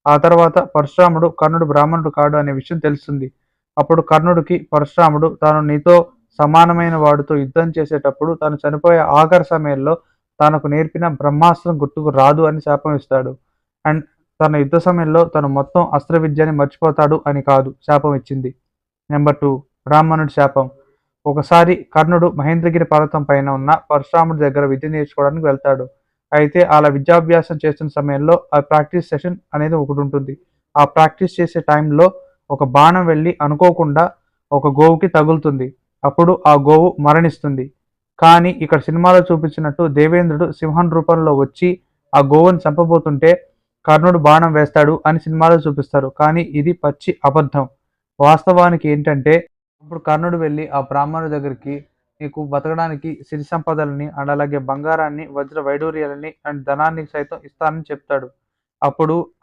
ఆ తర్వాత పరశురాముడు కర్ణుడు బ్రాహ్మణుడు కాడు అనే విషయం తెలుస్తుంది. అప్పుడు కర్ణుడికి పరశురాముడు తాను నీతో సమానమైన వాడితో యుద్ధం చేసేటప్పుడు తాను చనిపోయే ఆఖరి సమయంలో తనకు నేర్పిన బ్రహ్మాస్త్రం గుర్తుకు రాదు అని శాపం ఇస్తాడు. అండ్ తన యుద్ధ సమయంలో తను మొత్తం అస్త్ర విద్యని మర్చిపోతాడు అని కాదు శాపం ఇచ్చింది. నెంబర్ 2 బ్రాహ్మణుడి శాపం. ఒకసారి కర్ణుడు మహేంద్రగిరి పర్వతం పైన ఉన్న పరశురాముడి దగ్గర విద్య నేర్చుకోవడానికి వెళ్తాడు. అయితే అలా విద్యాభ్యాసం చేస్తున్న సమయంలో ఆ ప్రాక్టీస్ సెషన్ అనేది ఒకటుంటుంది. ఆ ప్రాక్టీస్ చేసే టైంలో ఒక బాణం వెళ్ళి అనుకోకుండా ఒక గోవుకి తగులుతుంది. అప్పుడు ఆ గోవు మరణిస్తుంది. కానీ ఇక్కడ సినిమాలో చూపించినట్టు దేవేంద్రుడు సింహం రూపంలో వచ్చి ఆ గోవుని చంపబోతుంటే కర్ణుడు బాణం వేస్తాడు అని సినిమాలో చూపిస్తారు. కానీ ఇది పచ్చి అబద్ధం. వాస్తవానికి ఏంటంటే అప్పుడు కర్ణుడు వెళ్ళి ఆ బ్రాహ్మణుడి దగ్గరికి నీకు బతకడానికి సిరి సంపదలని అండ్ అలాగే బంగారాన్ని, వజ్ర వైడూర్యాలని అండ్ ధనాన్ని సైతం ఇస్తానని చెప్తాడు. అప్పుడు ఆ